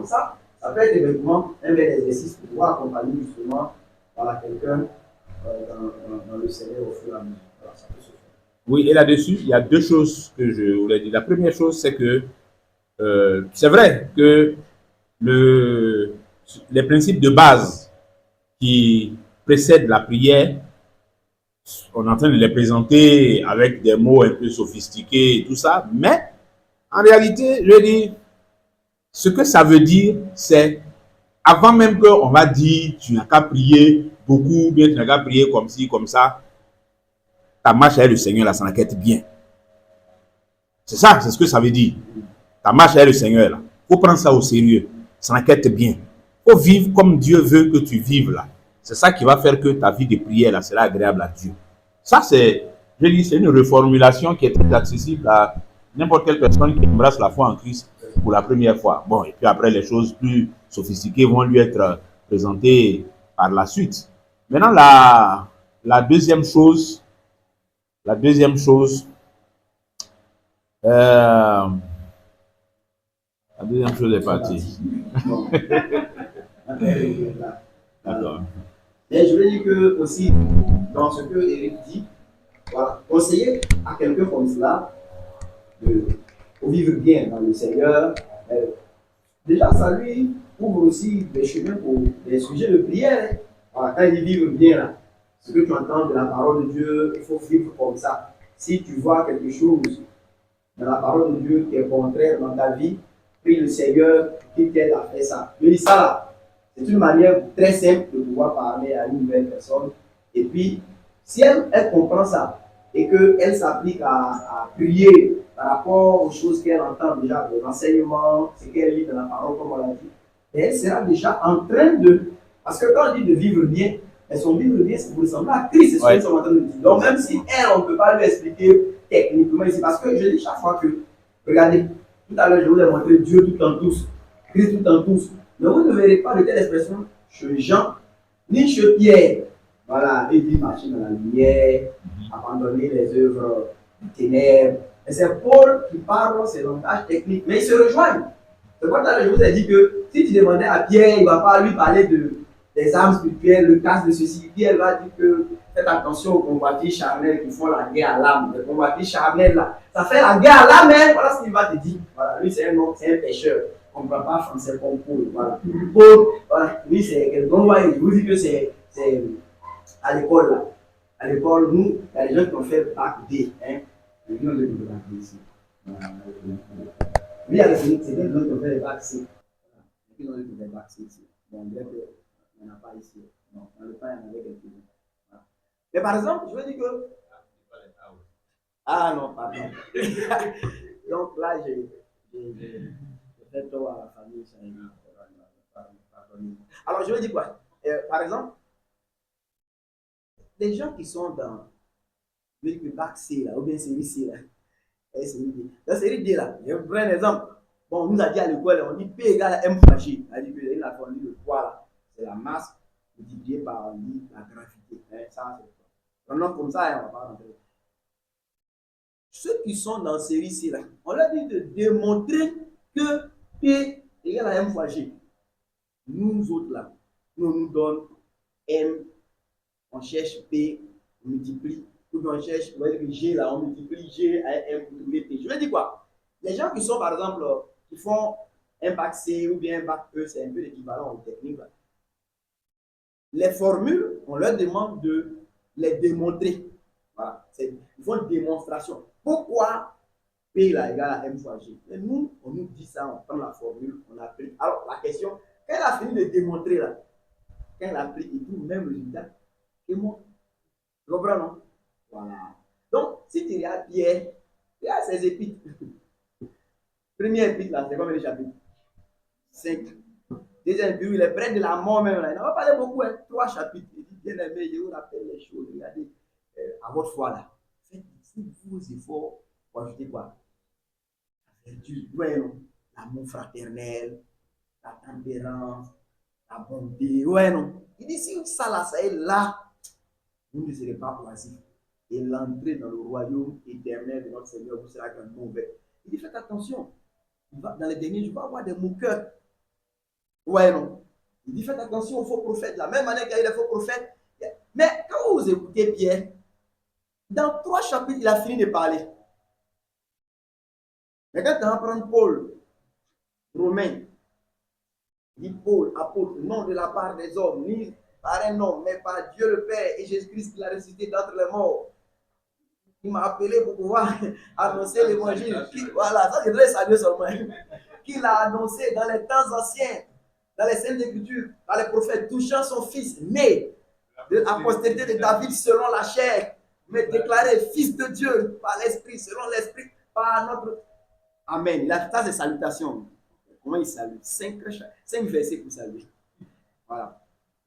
Ça peut être éventuellement un bel exercice pour pouvoir accompagner justement voilà, quelqu'un dans le Seigneur au fur et à mesure. Voilà, ça peut se faire. Oui, et là-dessus, il y a deux choses que je voulais dire. La première chose, c'est que c'est vrai que le, les principes de base qui précèdent la prière, on est en train de les présenter avec des mots un peu sophistiqués et tout ça, mais en réalité, je dis, ce que ça veut dire, c'est avant même qu'on va dire tu n'as qu'à prier beaucoup, bien tu n'as qu'à prier comme ci, comme ça, ta marche avec le Seigneur, là, ça n'enquête bien. C'est ça, c'est ce que ça veut dire. Ta marche avec le Seigneur, là. Il faut prendre ça au sérieux. Ça enquête bien. Il faut vivre comme Dieu veut que tu vives, là. C'est ça qui va faire que ta vie de prière, là, sera agréable à Dieu. Ça, je dis, c'est une reformulation qui est très accessible à n'importe quelle personne qui embrasse la foi en Christ pour la première fois. Bon, et puis après, les choses plus sophistiquées vont lui être présentées par la suite. Maintenant, la deuxième chose, la deuxième chose, euh, la deuxième chose est partie. Bon, D'accord. mais je veux dire que aussi, dans ce que Eric dit, voilà, conseiller à quelqu'un comme cela de vivre bien dans le Seigneur, euh, déjà ça lui ouvre aussi des chemins pour des sujets de prière. Voilà, quand il dit vivre bien, là, ce que tu entends de la parole de Dieu, il faut vivre comme ça. Si tu vois quelque chose dans la parole de Dieu qui est contraire dans ta vie, prie le Seigneur qui t'aide à faire ça. Je dis ça là, c'est une manière très simple de pouvoir parler à une nouvelle personne. Et puis, si elle comprend ça et qu'elle s'applique à prier par rapport aux choses qu'elle entend déjà, aux enseignements, ce qu'elle lit dans la parole, comme on l'a dit, elle sera déjà en train de. Parce que quand on dit de vivre bien, son vivre bien, c'est pour ressembler à Christ, c'est ce que nous sommes en train de dire. Donc, même si elle, on ne peut pas lui expliquer techniquement ici, parce que je dis chaque fois que, regardez, tout à l'heure, je vous ai montré Dieu tout en tous, Christ tout en tous. Mais vous ne verrez pas de telle expression chez Jean, ni chez Pierre. Voilà, il dit marcher dans la lumière, abandonner les œuvres du ténèbres. Et c'est Paul qui parle ces langages techniques, mais ils se rejoignent. C'est pour ça que je vous ai dit que si tu demandais à Pierre, il ne va pas lui parler des armes spirituelles, le casse de ceci. Pierre va dire que faites attention aux convoitises charnelles qui font la guerre à l'âme. Les convoitises charnelles, là, ça fait la guerre à l'âme, hein? Voilà ce qu'il va te dire. Voilà, lui, c'est un homme, c'est un pêcheur. On ne parle pas français comme Paul. Voilà. Paul, voilà, lui, c'est quelqu'un, je vous dis que c'est à l'école, là. À l'école, nous, il y a des gens qui ont fait bac D. Hein? Lui, on le bac D ici. Lui, c'est quelqu'un qui ont fait le bac C. Qui ont fait le bac C ici. Bon, bref, il n'y en a pas ici. Non, dans le temps, il y en avait quelques-uns. Voilà. Mais par exemple, je veux dire que. Ah non, pardon. Donc là, j'ai fait tort à la famille. Pardon. Alors, je veux dire quoi? Par exemple, les gens qui sont dans le bac C, là, ou bien série C, là, et série D. Dans série D, là, je vais vous prendre un exemple. Bon, on nous a dit à l'école, on dit P égale à M fois G. C'est-à-dire que la formule de poids, là, c'est la masse multipliée par la gravité. Hein, ça, c'est un comme ça, hein, on va pas rentrer. Ceux qui sont dans série C, là, on leur dit de démontrer que P égale à M fois G. Nous autres, là, on nous donne M, on cherche P, on multiplie, ou bien on cherche G, là, on multiplie G à M pour trouver P. Je veux dire quoi? Les gens qui sont, par exemple, qui font un bac C ou bien un bac E, c'est un peu l'équivalent aux techniques, là. Les formules, on leur demande de les démontrer. Voilà. Ils font une démonstration. Pourquoi P là, égale à M fois G? Mais nous, on nous dit ça, on prend la formule, on applique. Alors, la question, quand elle a fini de démontrer, là, quand elle applique, il trouve le même résultat que moi. Tu comprends, non? Voilà. Donc, si tu regardes Pierre, regarde ses épîtres. Premier épître, là, c'est combien de chapitres? 5. Deuxième épître, il est près de la mort même. Là. Il n'a pas parlé beaucoup, hein. 3 chapitres. Il dit, bien aimé, je vous rappelle les choses. Regardez, à votre foi, là. Faites vos efforts pour ajouter quoi? La vertu, ouais, non? L'amour fraternel, la tempérance, la bonté, ouais, non? Il dit, si ça, là, ça est là, vous ne serez pas oisifs. Et l'entrée dans le royaume éternel de notre Seigneur vous sera qu'un mauvais. Il dit, faites attention. Dans les derniers jours, il va y avoir des moqueurs. Ouais, non. Il dit, faites attention aux faux prophètes. De la même manière qu'il y a eu les faux prophètes. Mais quand vous écoutez Pierre, dans 3 chapitres, il a fini de parler. Mais quand tu vas prendre Paul, Romain, il dit Paul, apôtre, non de la part des hommes, ni par un homme, mais par Dieu le Père et Jésus-Christ qui l'a ressuscité d'entre les morts. Il m'a appelé pour pouvoir annoncer l'évangile. Voilà, ça je voudrais saluer seulement. Qu'il a annoncé dans les temps anciens, dans les Saintes Écritures, par les prophètes, touchant son fils, né de la postérité de David selon la chair, mais déclaré fils de Dieu par l'Esprit, selon l'Esprit, par notre. Amen. Il a fait ça, c'est salutations. Comment il salue? 5 versets pour saluer. Voilà.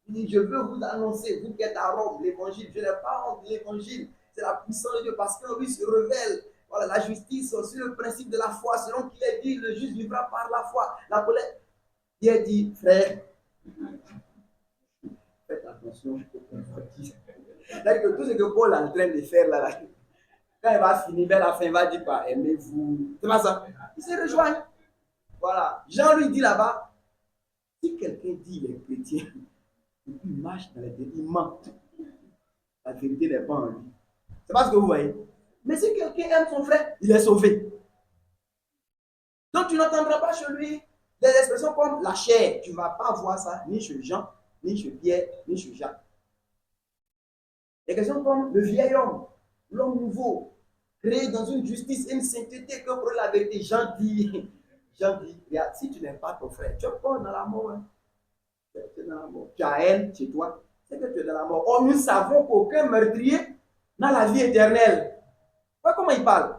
Il dit, je veux vous annoncer, vous qui êtes à Rome, l'évangile. Je n'ai pas honte de l'évangile. C'est la puissance de Dieu parce qu'en lui se révèle voilà, la justice sur le principe de la foi. Selon qu'il est dit, le juste vivra par la foi. La colère. Il a dit, frère, faites attention. C'est-à-dire que tout ce que Paul est en train de faire là, quand il va finir vers la fin, il va dire quoi? Aimez-vous. C'est pas ça. Il se rejoint. Voilà. Jean lui dit là-bas, si quelqu'un dit il est chrétien, et puis il marche dans les deux, il ment. La vérité n'est pas en lui. C'est pas ce que vous voyez. Mais si quelqu'un aime son frère, il est sauvé. Donc tu n'entendras pas chez lui des expressions comme la chair. Tu ne vas pas voir ça ni chez Jean, ni chez Pierre, ni chez Jacques. Des questions comme le vieil homme, l'homme nouveau, créé dans une justice et une sainteté que pour la vérité. Jean dit, regarde, si tu n'aimes pas ton frère, tu es pas dans la mort. Hein. Tu es dans la mort. Tu as haine chez toi, c'est que tu es dans la mort. Or, nous savons qu'aucun meurtrier n'a la vie éternelle. Vois comment il parle.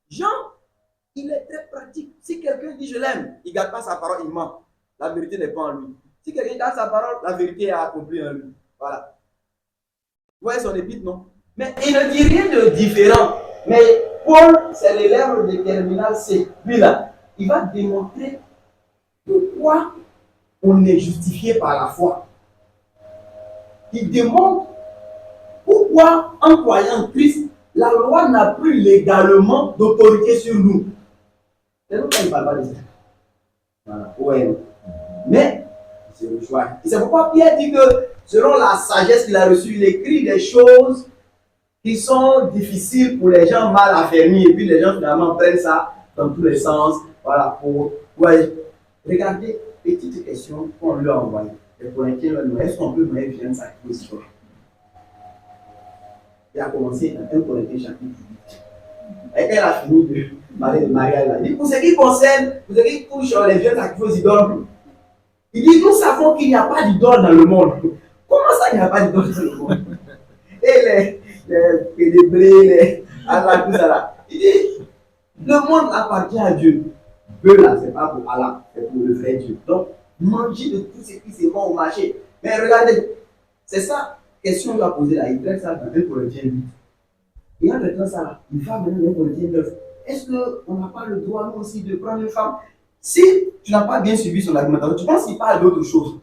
Jean, il est très pratique. Si quelqu'un dit je l'aime, il ne garde pas sa parole, il ment. La vérité n'est pas en lui. Si quelqu'un garde sa parole, la vérité est accomplie en lui. Voilà. Vous voyez son épître, non? Mais il ne dit rien de différent. Mais Paul, c'est l'élève de terminal C. Lui là, il va démontrer pourquoi on est justifié par la foi. Il démontre pourquoi, en croyant en Christ, la loi n'a plus légalement d'autorité sur nous. C'est pourquoi il ne parle pas de ça. Voilà. Ouais. Mais, c'est le choix. Et c'est pourquoi Pierre dit que, selon la sagesse qu'il a reçue, il écrit des choses qui sont difficiles pour les gens mal affermis. Et puis les gens finalement prennent ça dans tous les sens. Voilà. Ouais. Regardez, petite question qu'on lui a envoyée. Les Corinthiens leur demandent, est-ce qu'on peut mener bien sa question? Il a commencé dans 1 Corinthiens chapitre 8. Et quand elle a fini de parler de mariage, il a dit, pour ce qui concerne, pour ce qui touche les vieux sacrifiés aux idoles, il dit, nous savons qu'il n'y a pas d'idole dans le monde. Comment ça, il n'y a pas d'idole dans le monde? Et les blés, les Allah, tout ça là. Il dit, le monde appartient à Dieu. Dieu là, c'est pas pour Allah, c'est pour le vrai Dieu. Donc, mangez de tout ce qui se vend au marché. Mais regardez, c'est ça, question qu'il a posée là, il traite ça dans 1 Corinthiens 8. Et en traitant ça, il va venir dans 1 Corinthiens 9. Est-ce qu'on n'a pas le droit, nous aussi, de prendre une femme? Si tu n'as pas bien suivi son argumentation, tu penses qu'il parle d'autre chose.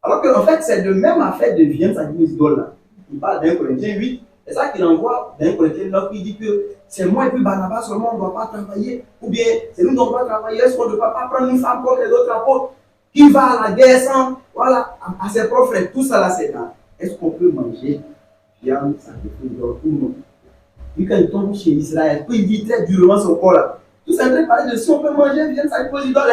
Alors qu'en fait, c'est de même affaire de viande, ça dit aux idoles là. Il parle d'un Corinthiens 8. C'est ça qu'il envoie dans 1 Corinthiens 9. Il dit que c'est moi et puis Barnabas seulement, on ne doit pas travailler. Ou bien c'est nous qui doit travailler. Est-ce qu'on ne doit pas prendre une femme comme les autres apôtres qui va à la guerre sans, voilà, à ses propres frères. Tout ça là, c'est là. Est-ce qu'on peut manger viande, sacrifice d'or ou non? Puis quand il tombe chez Israël, puis il dit très durement son corps là. Tout ça, en train de parler de si on peut manger viande, sacrifice d'idole.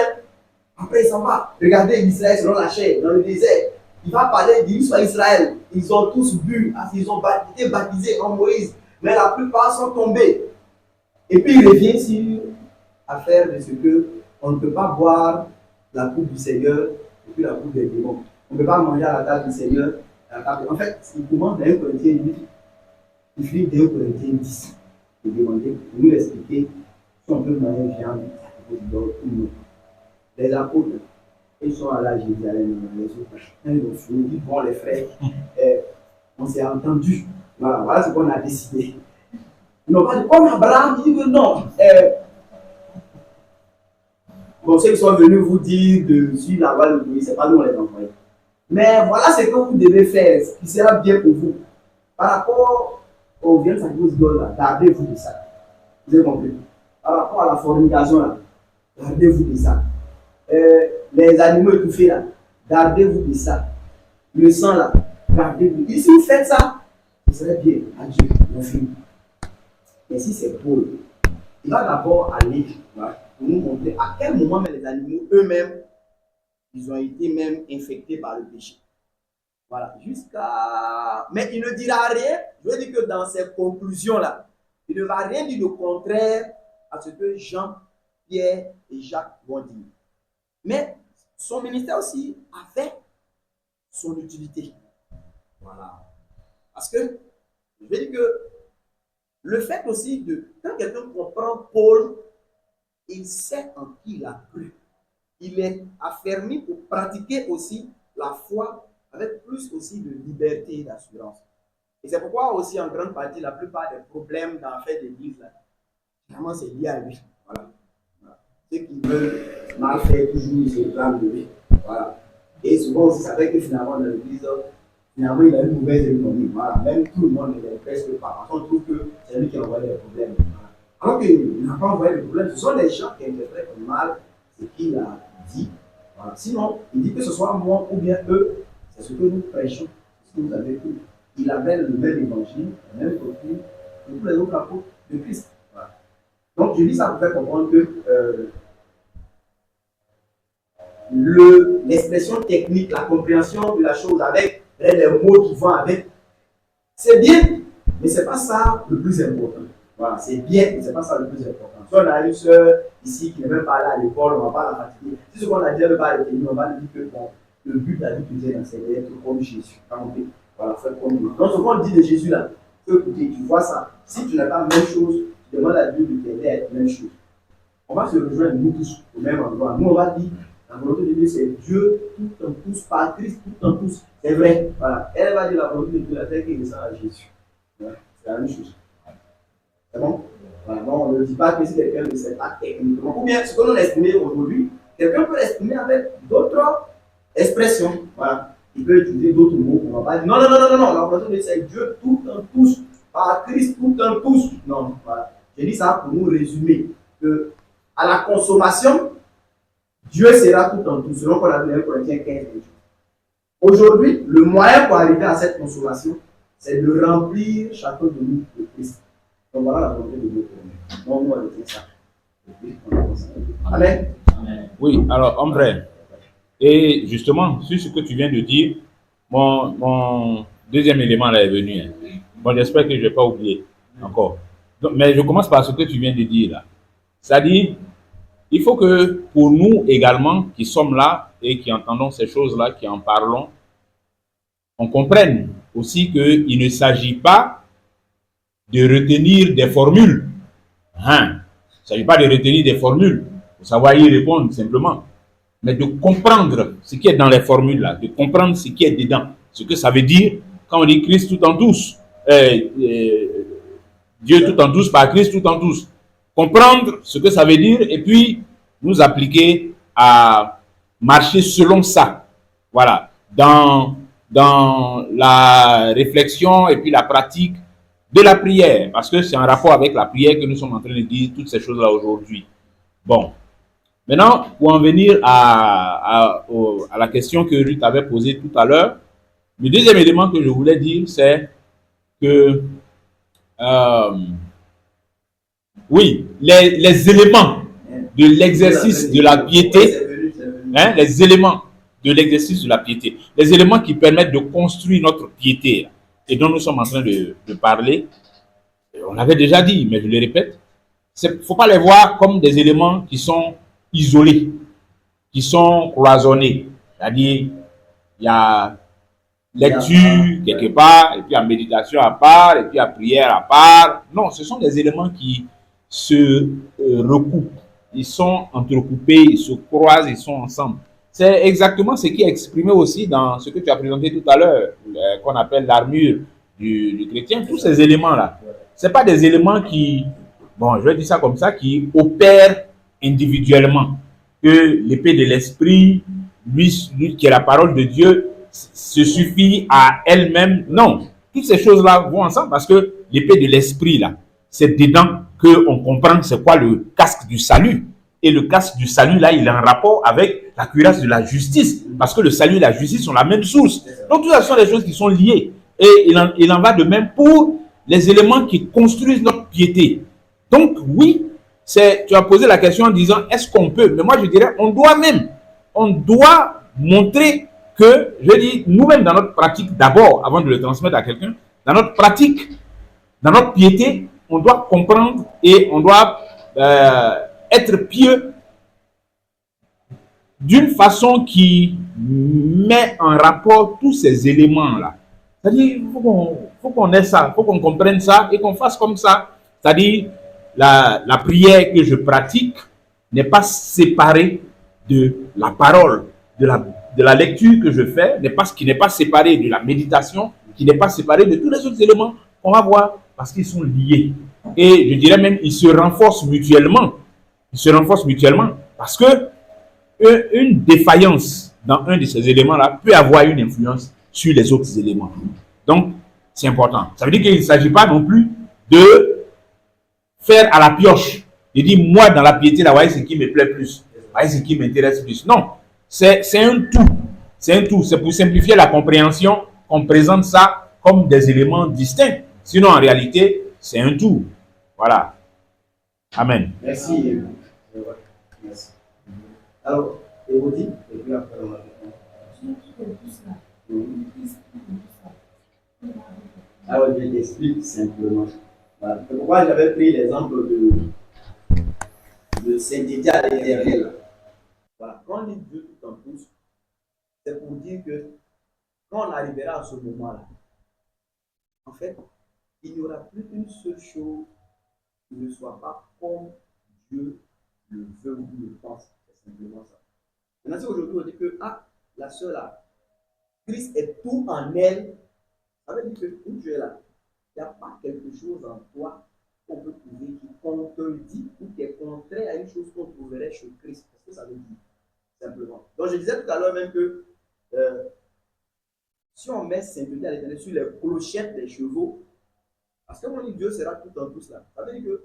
Après, il s'en va. Regardez Israël selon la chair, dans le désert. Il va parler d'histoire Israël. Ils ont tous bu, ils ont été baptisés en Moïse, mais la plupart sont tombés. Et puis il revient sur l'affaire de ce que on ne peut pas boire la coupe du Seigneur et puis la coupe des démons. On ne peut pas manger à la table du Seigneur. En fait, il commence dans 1 Corinthiens 8, il finit dans 1 Corinthiens 10. Il demandait de nous expliquer si on peut manger viande, ou non. Les apôtres, ils sont allés à Jérusalem, les autres, ils ont dit, bon les frères, on s'est entendu. Voilà ce qu'on a décidé. Ils n'ont pas dit, comme Abraham dit que non. Bon, ceux qui sont venus vous dire de suivre la loi de Moïse, ce n'est pas nous les envoyés. Mais voilà ce que vous devez faire, ce qui sera bien pour vous. Par rapport aux viandes sacrifices d'or là, gardez-vous de ça. Vous avez compris? Par rapport à la fornication là, gardez-vous de ça. Les animaux étouffés là, gardez-vous de ça. Le sang là, gardez-vous. Et si vous faites ça, ce serait bien. Adieu, mon fils. Mais si c'est Paul, il va d'abord aller voilà, pour nous montrer à quel moment même les animaux eux-mêmes, ils ont été même infectés par le péché. Voilà, jusqu'à... Mais il ne dira rien. Je veux dire que dans ces conclusions-là, il ne va rien dire de contraire à ce que Jean, Pierre et Jacques vont dire. Mais son ministère aussi avait son utilité. Voilà. Parce que, je veux dire que le fait aussi de, quand quelqu'un comprend Paul, il sait en qui il a cru. Il est affermi pour pratiquer aussi la foi avec plus aussi de liberté et d'assurance. Et c'est pourquoi aussi en grande partie, la plupart des problèmes dans l'affaire de l'Église, vraiment c'est lié à lui. Voilà. Voilà. Ceux qui veulent mal faire toujours, ils se blâment de lui. Voilà. Et souvent aussi, ça fait que finalement dans l'Église, finalement il a une mauvaise économie. Voilà. Même tout le monde ne les presque pas. Parce qu'on trouve que c'est lui qui a envoyé les problèmes. Voilà. Alors qu'il n'a pas envoyé les problèmes, ce sont les gens qui interprètent mal ce qu'il a dit. Voilà. Sinon, il dit que ce soit moi ou bien eux, c'est ce que nous prêchons, c'est ce que vous avez cru. Il avait le même évangile, la même doctrine que tous les autres apôtres de Christ. Voilà. Donc, je dis ça pour faire comprendre que l'expression technique, la compréhension de la chose avec les mots qui vont avec, c'est bien, mais ce n'est pas ça le plus important. Voilà, c'est bien, mais ce n'est pas ça le plus important. Si on a une soeur ici qui n'est même pas allée à l'école, on ne va pas la fatiguer. Si ce qu'on a dit, elle ne va pas aller, on va lui dire que bon, le but de la vie chrétienne, c'est d'être comme Jésus. Voilà, faire comme lui. Donc, ce qu'on dit de Jésus là, écoutez, tu vois ça. Si tu n'as pas la même chose, tu demandes à Dieu de t'aider à être la même chose. On va se rejoindre nous tous au même endroit. Nous, on va dire, la volonté de Dieu, c'est Dieu tout en tous, par Christ tout en tous. C'est vrai. Voilà. Elle va dire la volonté de Dieu, la terre qui descend à Jésus. Voilà. C'est la même chose. C'est bon? Voilà. Non, on ne dit pas que si quelqu'un ne sait pas techniquement, ou bien ce que l'on a exprimé aujourd'hui, quelqu'un peut l'exprimer avec d'autres expressions. Voilà. Il peut utiliser d'autres mots. On va pas dire non. La volonté de Dieu, c'est Dieu tout en tous, par Christ tout en tous. Non, voilà. J'ai dit ça pour nous résumer que à la consommation, Dieu sera tout en tout, selon qu'on a vu dans 1 Corinthiens 15. Aujourd'hui, le moyen pour arriver à cette consommation, c'est de remplir chacun de nous de Christ. Donc voilà la volonté de Dieu pour nous. Donc nous, on retient ça. Amen. Oui, alors, en vrai, et justement, sur ce que tu viens de dire, mon deuxième élément là est venu. Hein. Bon, j'espère que je ne vais pas oublier encore. Donc, mais je commence par ce que tu viens de dire là. C'est-à-dire, il faut que pour nous également, qui sommes là et qui entendons ces choses-là, qui en parlons, on comprenne aussi qu'il ne s'agit pas de retenir des formules. Hein? Il ne s'agit pas de retenir des formules pour savoir y répondre simplement, mais de comprendre ce qui est dans les formules-là, de comprendre ce qui est dedans, ce que ça veut dire quand on dit Christ tout en tous, Dieu tout en tous, par Christ tout en tous. Comprendre ce que ça veut dire et puis nous appliquer à marcher selon ça. Voilà, dans la réflexion et puis la pratique de la prière, parce que c'est en rapport avec la prière que nous sommes en train de dire toutes ces choses-là aujourd'hui. Bon, maintenant, pour en venir à la question que Ruth avait posée tout à l'heure, le deuxième élément que je voulais dire, c'est que oui, les éléments de l'exercice de la piété, hein, les éléments de l'exercice de la piété, les éléments qui permettent de construire notre piété et dont nous sommes en train de parler, on l'avait déjà dit, mais je le répète, il ne faut pas les voir comme des éléments qui sont isolés, qui sont cloisonnés. C'est-à-dire, il y a lecture quelque part, et puis il y a méditation à part, et puis il y a prière à part. Non, ce sont des éléments qui se recoupent. Ils sont entrecoupés, ils se croisent, ils sont ensemble. C'est exactement ce qui est exprimé aussi dans ce que tu as présenté tout à l'heure, qu'on appelle l'armure du chrétien. Tous ces éléments-là, ce ne sont pas des éléments qui, bon, je vais dire ça comme ça, qui opèrent individuellement. Que l'épée de l'esprit, lui qui est la parole de Dieu, se suffit à elle-même. Non, toutes ces choses-là vont ensemble parce que l'épée de l'esprit, là, c'est dedans qu'on comprend c'est quoi le casque du salut. Et le casque du salut, là, il est en rapport avec la cuirasse de la justice. Parce que le salut et la justice sont la même source. Donc, tout ça sont des choses qui sont liées. Et il en va de même pour les éléments qui construisent notre piété. Donc, oui, tu as posé la question en disant, est-ce qu'on peut? Mais moi, je dirais, on doit montrer que, je dis, nous-mêmes dans notre pratique, d'abord, avant de le transmettre à quelqu'un, dans notre pratique, dans notre piété, on doit comprendre et on doit être pieux d'une façon qui met en rapport tous ces éléments-là. C'est-à-dire, il faut qu'on ait ça, il faut qu'on comprenne ça et qu'on fasse comme ça. C'est-à-dire, la prière que je pratique n'est pas séparée de la parole, de la lecture que je fais, qui n'est pas séparée de la méditation, qui n'est pas séparée de tous les autres éléments qu'on va voir, parce qu'ils sont liés. Et je dirais même, ils se renforcent mutuellement. Ils se renforcent mutuellement parce que une défaillance dans un de ces éléments-là peut avoir une influence sur les autres éléments. Donc, c'est important. Ça veut dire qu'il ne s'agit pas non plus de faire à la pioche. Je dis, moi, dans la piété, là, voyez ce qui me plaît plus. Voyez ce qui m'intéresse plus. Non, c'est un tout. C'est un tout. C'est pour simplifier la compréhension qu'on présente ça comme des éléments distincts. Sinon, en réalité, c'est un tout. Voilà. Amen. Merci. Merci. Alors, Elodie, et puis après on va alors, je t'explique simplement. Voilà. Pourquoi j'avais pris l'exemple de Saint-Étienne à l'éternel. Voilà. Quand on dit Dieu tout en tous, c'est pour dire que quand on arrivera à ce moment-là, en fait, il n'y aura plus une seule chose qui ne soit pas comme Dieu le veut ou le pense. C'est simplement ça. Maintenant, si aujourd'hui on dit que la sœur là, Christ est tout en elle, ça veut dire que où tu es là, il n'y a pas quelque chose en toi qu'on peut trouver qui contredit ou qui est contraire à une chose qu'on trouverait chez Christ. Qu'est-ce que ça veut dire? Simplement. Donc je disais tout à l'heure même que si on met Saint-Denis à l'éternel sur les clochettes des chevaux, parce que on dit Dieu sera tout en tous là. Ça veut dire que,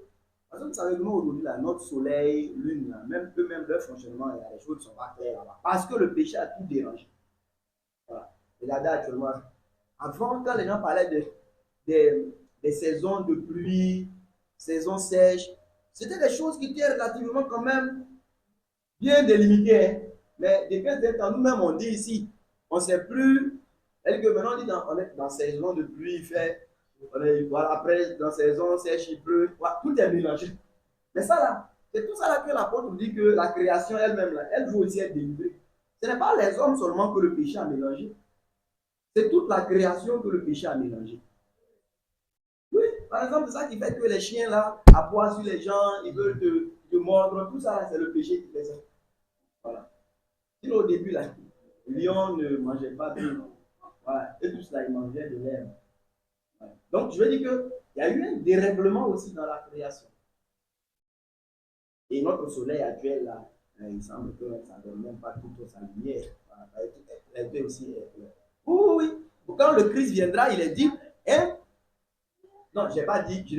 parce que vous savez, nous aujourd'hui, là, notre soleil, lune, là, même eux-mêmes, leur fonctionnement, là, les choses ne sont pas claires là-bas. Parce que le péché a tout dérangé. Voilà. Regardez actuellement, avant, quand les gens parlaient des saisons de pluie, saisons sèches, c'était des choses qui étaient relativement quand même bien délimitées. Hein. Mais depuis un certain temps, nous-mêmes, on dit ici, on ne sait plus. Et que maintenant, on dit on est dans saison de pluie, il fait. Voilà, après, dans saison sèche, il pleut. Voilà, tout est mélangé. Mais ça là, c'est tout ça là que l'apôtre dit que la création elle-même, là, elle veut aussi être délivrée. Ce n'est pas les hommes seulement que le péché a mélangé. C'est toute la création que le péché a mélangé. Oui, par exemple, c'est ça qui fait que les chiens là aboient sur les gens, ils veulent te mordre. Tout ça là, c'est le péché qui fait ça. Voilà. Sinon, au début, là, le lion ne mangeait pas de. Voilà. Et tout cela, ils mangeaient de l'herbe. Voilà. Donc, je veux dire qu'il y a eu un dérèglement aussi dans la création. Et notre soleil actuel, là, il semble que ça ne donne même pas toute sa lumière. Voilà. Elle peut aussi être. Oui. Quand le Christ viendra, il est dit, hein? Non, je n'ai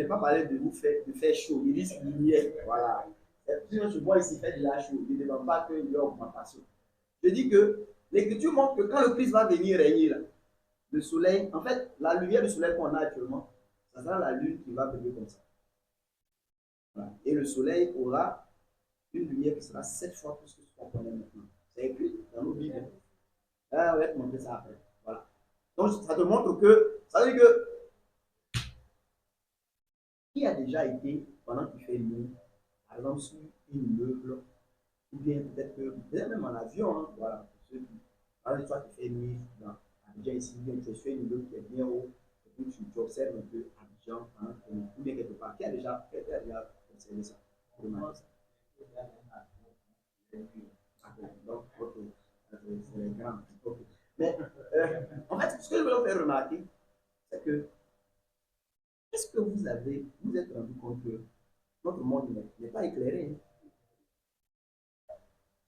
pas parlé de faire chaud. Il dit lumière. Voilà. Sinon, je vois ici faire de la chaud. Il ne demande pas qu'il y ait augmentation. Je dis que l'Écriture montre que quand le Christ va venir régner, là, le soleil, en fait, la lumière du soleil qu'on a actuellement, ça sera la lune qui va venir comme ça. Voilà. Et le soleil aura une lumière qui sera 7 fois plus que ce qu'on connaît maintenant. C'est écrit dans nos Bibles. Là, on va te montrer ça après. Voilà. Donc, ça te montre que, ça veut dire que, qui a déjà été, pendant qu'il fait nuit, par exemple, sur une immeuble, ou bien peut-être même en avion, hein, voilà, pour ceux qui, par exemple, toi qui fais nuit, dans Abidjan ici, bien, tu fais une immeuble qui est bien haut, et puis tu observes un peu Abidjan, hein, ou bien quelque part, qui a déjà observé ça, remarqué ça. Donc, ok, c'est grand, ok. Mais, en fait, ce que je veux vous faire remarquer, c'est que, est-ce que vous êtes rendu compte que notre monde n'est pas éclairé? Hein?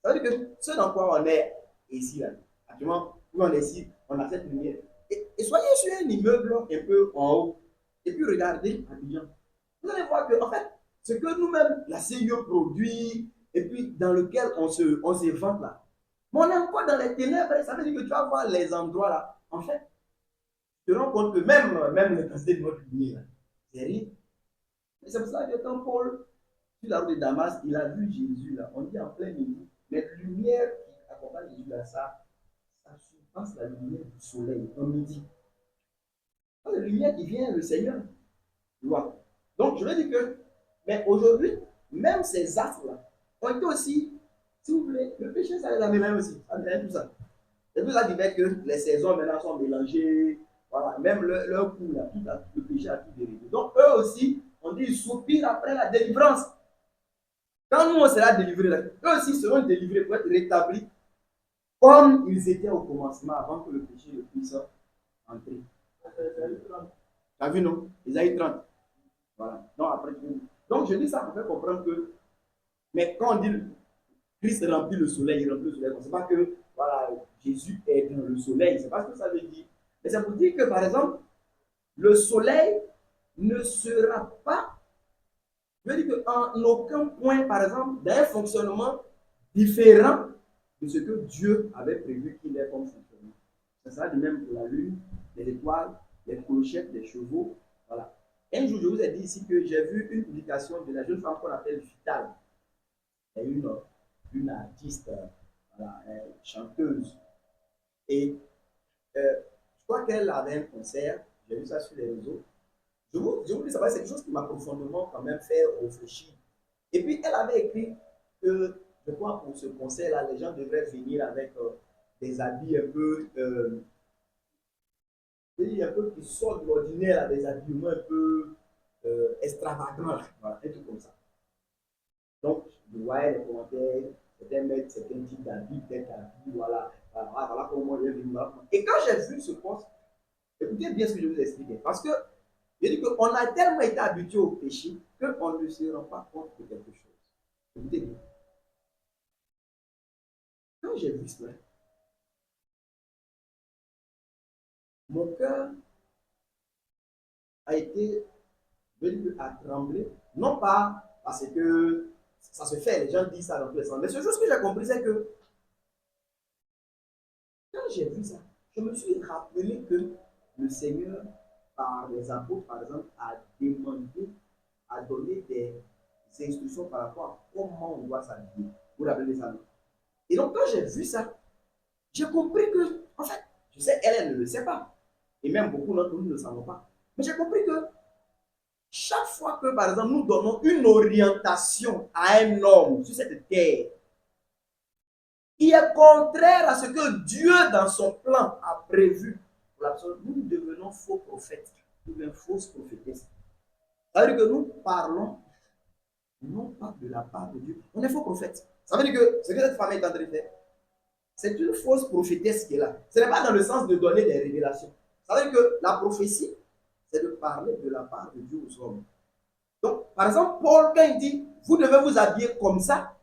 Ça veut dire que ce dans quoi on est ici, là, actuellement, où on est ici, on a cette lumière. Et soyez sur un immeuble un peu en haut, et puis regardez Abidjan. Vous allez voir que, en fait, ce que nous-mêmes, la CIE produit, et puis dans lequel on se vante là. Mais on est encore dans les ténèbres, ça veut dire que tu vas voir les endroits là. En fait, tu te rends compte que même l'intensité de notre lumière, c'est rien. C'est pour ça que quand Paul, sur la route de Damas, il a vu Jésus là, on dit en plein midi, mais la lumière qui accompagne Jésus là, ça surpasse la lumière du soleil en midi. C'est la lumière qui vient, le Seigneur. Voilà. Donc, je veux dire que, mais aujourd'hui, même ces astres-là ont été aussi, si vous voulez, le péché, ça les a mélangés aussi. Ça mélange tout ça. C'est tout ça qui fait que les saisons maintenant sont mélangées. Voilà. Même leur coup, là, le péché a tout dérivé. Donc, eux aussi, on dit, ils soupirent après la délivrance. Quand nous, on sera délivrés, là, eux aussi seront délivrés pour être rétablis comme ils étaient au commencement avant que le péché ne puisse entrer. Tu as vu, non? Isaïe 30. Voilà. Donc, après, donc, je dis ça pour faire comprendre que, mais quand on dit Christ remplit le soleil, il remplit le soleil, ce n'est pas que voilà, Jésus est dans le soleil, c'est pas ce que ça veut dire. Mais c'est pour dire que, par exemple, le soleil ne sera pas, je veux dire qu'en aucun point, par exemple, d'un fonctionnement différent de ce que Dieu avait prévu qu'il ait comme fonctionnement. Ça sera de même pour la lune, les étoiles, les clochettes, les chevaux. Voilà. Un jour, je vous ai dit ici que j'ai vu une publication de la jeune femme qu'on appelle Vital. Elle est une artiste, voilà, chanteuse. Et je crois qu'elle avait un concert, j'ai vu ça sur les réseaux. Je vous dis, ça va, c'est quelque chose qui m'a profondément quand même fait réfléchir. Et puis, elle avait écrit que, je crois, pour ce concert-là, les gens devraient venir avec des habits un peu un peu qui sortent de l'ordinaire, des habillements un peu extravagants, voilà, un truc comme ça. Donc, je voyais les commentaires, certains mettent certains types d'habits, peut-être habits, voilà comment il est venu. Et quand j'ai vu ce poste, écoutez bien ce que je vous expliquais, parce que je dis qu'on a tellement été habitué au péché qu'on ne se rend pas compte de quelque chose. Écoutez bien. Quand j'ai vu cela, mon cœur a été à trembler, non pas parce que ça se fait, les gens disent ça dans tous les sens, mais ce chose que j'ai compris, c'est que quand j'ai vu ça, je me suis rappelé que le Seigneur, par les apôtres, par exemple, a demandé, a donné des instructions par rapport à comment on doit s'habiller. Vous rappelez ça? Et donc, quand j'ai vu ça, j'ai compris que, en fait, je sais, elle ne le sait pas. Et même beaucoup d'entre nous ne le savons pas. Mais j'ai compris que chaque fois que, par exemple, nous donnons une orientation à un homme sur cette terre, qui est contraire à ce que Dieu, dans son plan, a prévu pour l'absolu, nous devenons faux prophètes, ou bien fausses prophétesses. Ça veut dire que nous parlons non pas de la part de Dieu. On est faux prophètes. Ça veut dire que ce que cette femme est en train de faire, c'est une fausse prophétesse qui est là. Ce n'est pas dans le sens de donner des révélations. Ça veut dire que la prophétie, c'est de parler de la part de Dieu aux hommes. Donc, par exemple, Paul, quand il dit, vous devez vous habiller comme ça,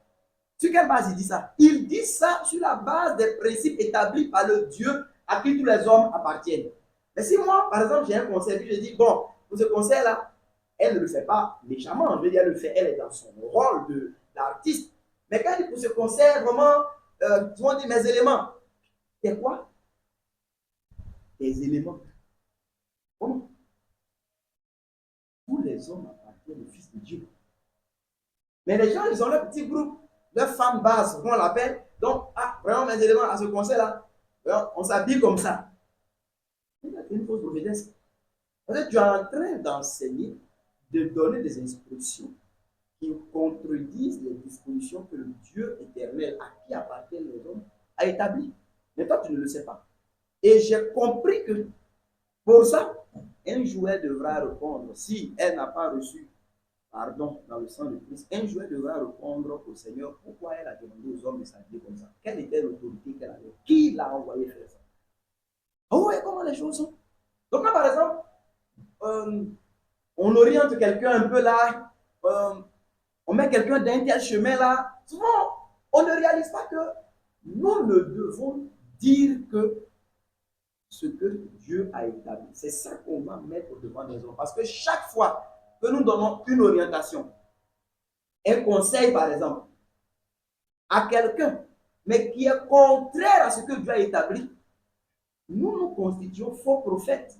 sur quelle base il dit ça? Il dit ça sur la base des principes établis par le Dieu à qui tous les hommes appartiennent. Mais si moi, par exemple, j'ai un conseil, puis je dis, bon, pour ce conseil-là, elle ne le fait pas méchamment, je veux dire, elle le fait, elle est dans son rôle d'artiste. Mais quand il dit pour ce conseil, vraiment, on dit mes éléments. C'est quoi? Tes éléments. Comment? Tous les hommes appartiennent au Fils de Dieu. Mais les gens, ils ont leur petit groupe, leur femme base, comment on l'appelle. Donc, vraiment, mes éléments à ce conseil-là, on s'habille comme ça. C'est une fausse prophétesse. Parce que tu es en train d'enseigner, de donner des instructions qui contredisent les dispositions que le Dieu éternel à qui appartiennent les hommes a établies. Mais toi, tu ne le sais pas. Et j'ai compris que pour ça, un jouet devra répondre. Si elle n'a pas reçu pardon dans le sang de Christ, un jouet devra répondre au Seigneur pourquoi elle a demandé aux hommes de s'habiller comme ça. Quelle était l'autorité qu'elle avait? Qui l'a envoyé faire ça? Oh, ouais, comment les choses sont. Donc là, par exemple, on oriente quelqu'un un peu là, on met quelqu'un d'un tel chemin là. Souvent, on ne réalise pas que nous ne devons dire que ce que Dieu a établi. C'est ça qu'on va mettre devant les hommes. Parce que chaque fois que nous donnons une orientation, un conseil par exemple, à quelqu'un, mais qui est contraire à ce que Dieu a établi, nous nous constituons faux prophètes,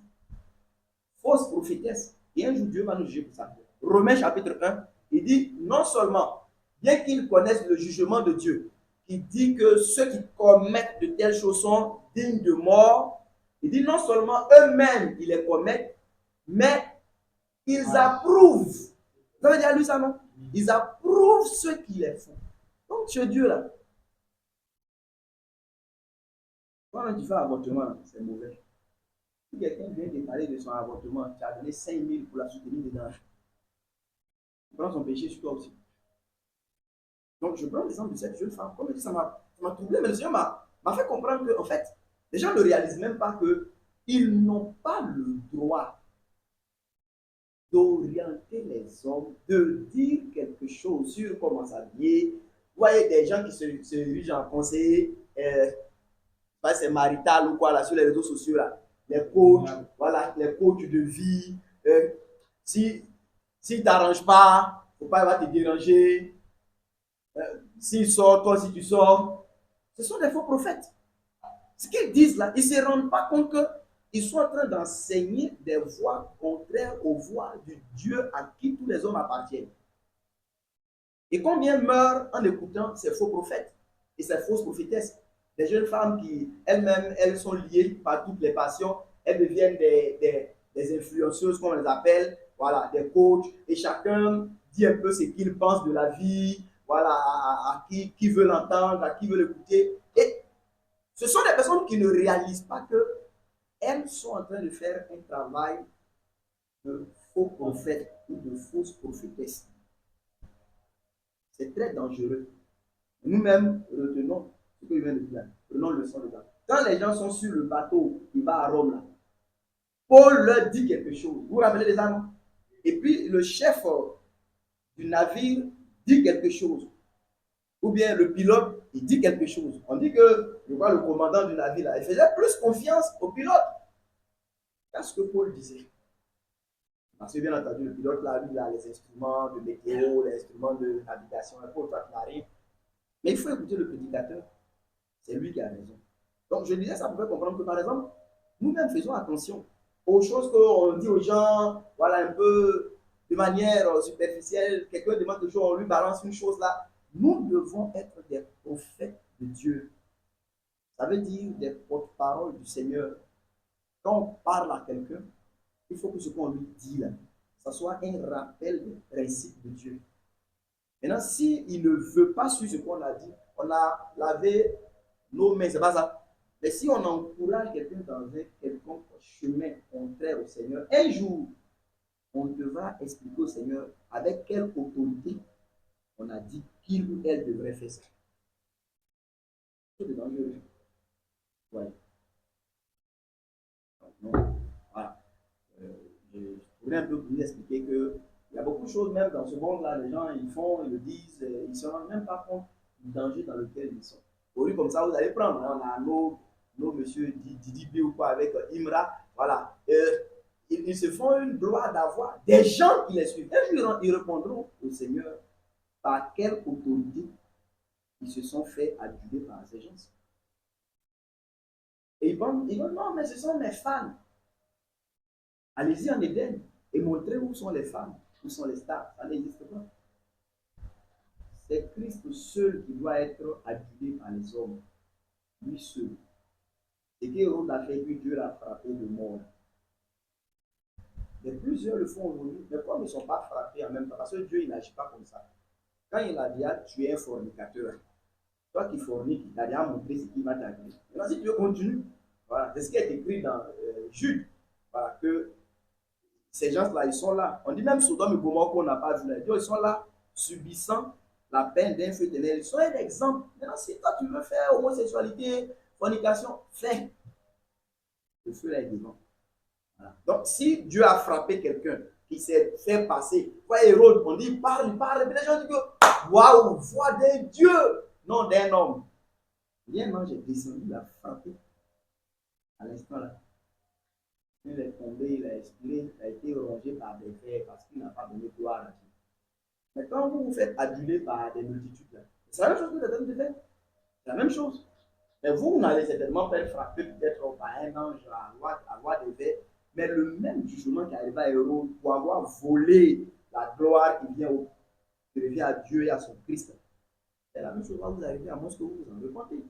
fausses prophétesses. Et un jour, Dieu va nous juger pour ça. Romains chapitre 1, il dit non seulement, bien qu'ils connaissent le jugement de Dieu, qui dit que ceux qui commettent de telles choses sont dignes de mort, il dit non seulement eux-mêmes, ils les commettent, mais ils approuvent. Vous avez déjà lu ça, non? Ils approuvent ceux qui les font. Donc, ce Dieu-là, quand tu fais un avortement, c'est mauvais. Si quelqu'un vient de parler de son avortement, tu as donné 5 000 pour la soutenir dedans. Tu prends son péché sur toi aussi. Donc, je prends l'exemple de cette jeune femme. Comme je dis, ça m'a troublé, mais le Seigneur m'a fait comprendre que, en fait, les gens ne réalisent même pas qu'ils n'ont pas le droit d'orienter les hommes, de dire quelque chose sur comment s'habiller. Vous voyez des gens qui se dirigent en conseiller, c'est marital ou quoi, là, sur les réseaux sociaux, là. Les coachs, voilà, les coachs de vie. Si ne t'arrange pas, faut pas, il va te déranger. S'il sort, toi aussi tu sors. Ce sont des faux prophètes. Ce qu'ils disent là, ils ne se rendent pas compte qu'ils sont en train d'enseigner des voies contraires aux voies du Dieu à qui tous les hommes appartiennent. Et combien meurent en écoutant ces faux prophètes et ces fausses prophétesses? Des jeunes femmes qui, elles-mêmes, elles sont liées par toutes les passions, elles deviennent des influenceuses, comme on les appelle, voilà, des coachs, et chacun dit un peu ce qu'il pense de la vie, voilà, à qui veut l'entendre, à qui veut l'écouter. Et ce sont des personnes qui ne réalisent pas qu'elles sont en train de faire un travail de faux prophètes ou de fausses prophétesses. C'est très dangereux. Nous-mêmes, retenons ce que je viens de dire. Prenons le son dedans. Quand les gens sont sur le bateau qui va à Rome, là, Paul leur dit quelque chose. Vous vous rappelez des âmes? Et puis le chef du navire dit quelque chose. Ou bien le pilote, il dit quelque chose. On dit que, je vois, le commandant du navire, là, il faisait plus confiance au pilote qu'à ce que Paul disait. Parce que bien entendu, le pilote, là, lui, il a les instruments de météo, les instruments de navigation, pour toi qui arrive. Mais il faut écouter le prédicateur. C'est lui qui a raison. Donc, je disais, ça pouvait comprendre que, par exemple, nous-mêmes faisons attention aux choses qu'on dit aux gens, voilà, un peu de manière superficielle. Quelqu'un demande quelque chose, on lui balance une chose là. Nous devons être des prophètes de Dieu. Ça veut dire des porte-paroles du Seigneur. Quand on parle à quelqu'un, il faut que ce qu'on lui dit là, ça soit un rappel des principes de Dieu. Maintenant, s'il ne veut pas suivre ce qu'on a dit, on a lavé nos mains, c'est pas ça. Mais si on encourage quelqu'un dans un quelconque chemin contraire au Seigneur, un jour, on devra expliquer au Seigneur avec quelle autorité on a dit qu'il ou elle devrait faire ça. C'est dangereux. Ouais. Donc, voilà. Je voudrais un peu vous expliquer qu'il y a beaucoup de choses, même dans ce monde-là, les gens, ils font, ils le disent, ils ne se rendent même pas compte du danger dans lequel ils sont. Aujourd'hui, comme ça, vous allez prendre, hein, on a nos monsieur Didi B ou quoi avec Imra, voilà. Ils se font une gloire d'avoir des gens qui les suivent. Et ils répondront au Seigneur par quelle autorité ils se sont fait aduler par ces gens. Et ils vont, non, mais ce sont mes fans. Allez-y en Éden et montrez où sont les femmes, où sont les stars. Ça n'existe pas. C'est Christ seul qui doit être adulé par les hommes. Lui seul. C'est qu'Hérode a fait que Dieu l'a frappé de mort. Mais plusieurs le font aujourd'hui, mais comme ils ne sont pas frappés en même temps, parce que Dieu il n'agit pas comme ça. Quand il a dit, tu es un fornicateur, toi qui forniques, il a déjà montré ce qu'il va t'arriver. Maintenant, si Dieu continue, voilà, c'est ce qui est écrit dans Jude, voilà, que ces gens-là, ils sont là. On dit même Sodome et Gomorrhe qu'on n'a pas vu là. Ils sont là, subissant la peine d'un feu éternel. Ils sont un exemple. Maintenant, si toi tu veux faire homosexualité, fornication, fais. Le feu là est devant. Voilà. Donc, si Dieu a frappé quelqu'un qui s'est fait passer, quoi, Hérode, on dit, il parle, mais les gens disent que, waouh, voix d'un Dieu, non d'un homme. Bien, ange est descendu, il a frappé à l'instant là. Il est tombé, il a expiré, il a été rongé par des vers parce qu'il n'a pas donné gloire à Dieu. Mais quand vous vous faites aduler par des multitudes, là, C'est la même chose que les hommes de fait. C'est la même chose. Mais vous n'allez certainement pas être frappé peut-être par un ange à avoir des verres. Mais le même jugement qui arrive à Hérode pour avoir volé la gloire qui revient à Dieu et à son Christ, c'est la même chose quand vous arrivez à moins que vous vous en repentez.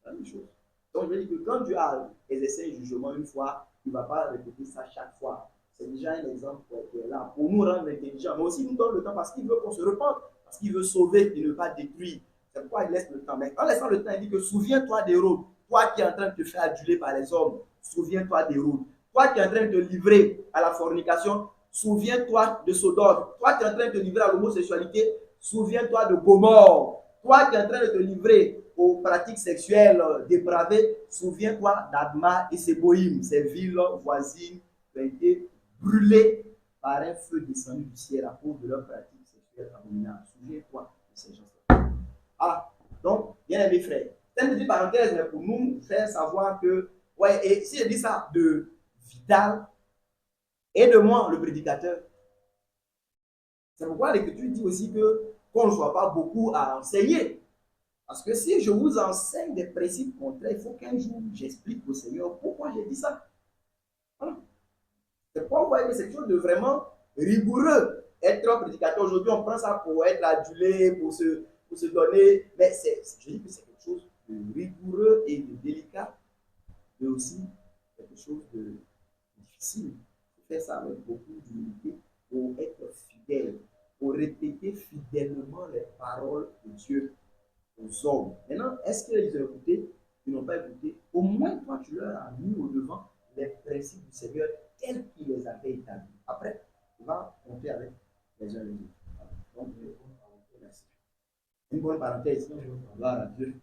C'est la même chose. Donc je veux dire que quand Dieu a exercé un jugement une fois, il ne va pas répéter ça chaque fois. C'est déjà un exemple qui est là pour nous rendre intelligents, mais aussi nous donne le temps parce qu'il veut qu'on se repente, parce qu'il veut sauver et ne pas détruire. C'est pourquoi il laisse le temps. Mais en laissant le temps, il dit que souviens-toi d'Hérode, toi qui es en train de te faire aduler par les hommes, souviens-toi d'Hérode. Toi qui es en train de te livrer à la fornication, souviens-toi de Sodome. Toi qui es en train de te livrer à l'homosexualité, souviens-toi de Gomorre. Toi qui es en train de te livrer aux pratiques sexuelles dépravées, souviens-toi d'Adma et Séboïm, ces villes voisines qui ont été brûlées par un feu descendu du ciel à cause de leurs pratiques sexuelles abominables. Souviens-toi de ces gens-là. Ah, donc, bien aimés frères, c'est une petite parenthèse, mais pour nous faire savoir que, ouais, et si je dis ça de Vital et de moi, le prédicateur, c'est pourquoi l'Écriture dit aussi que qu'on ne soit pas beaucoup à enseigner. Parce que si je vous enseigne des principes contraires, il faut qu'un jour j'explique au Seigneur pourquoi j'ai dit ça. Voilà. C'est pourquoi vous voyez que c'est quelque chose de vraiment rigoureux. Être un prédicateur aujourd'hui, on prend ça pour être adulé, pour se donner. Mais je dis que c'est quelque chose de rigoureux et de délicat, mais aussi quelque chose de difficile. Il faut faire ça avec beaucoup d'humilité pour être fidèle, pour répéter fidèlement les paroles de Dieu aux hommes. Maintenant, est-ce qu'ils ont écouté? Ils n'ont pas écouté. Au moins, toi, tu leur as mis au devant les principes du Seigneur tels qu'il les avait établis. Après, on va compter avec les uns et les autres. Donc, merci. Une bonne parenthèse. Gloire à Dieu.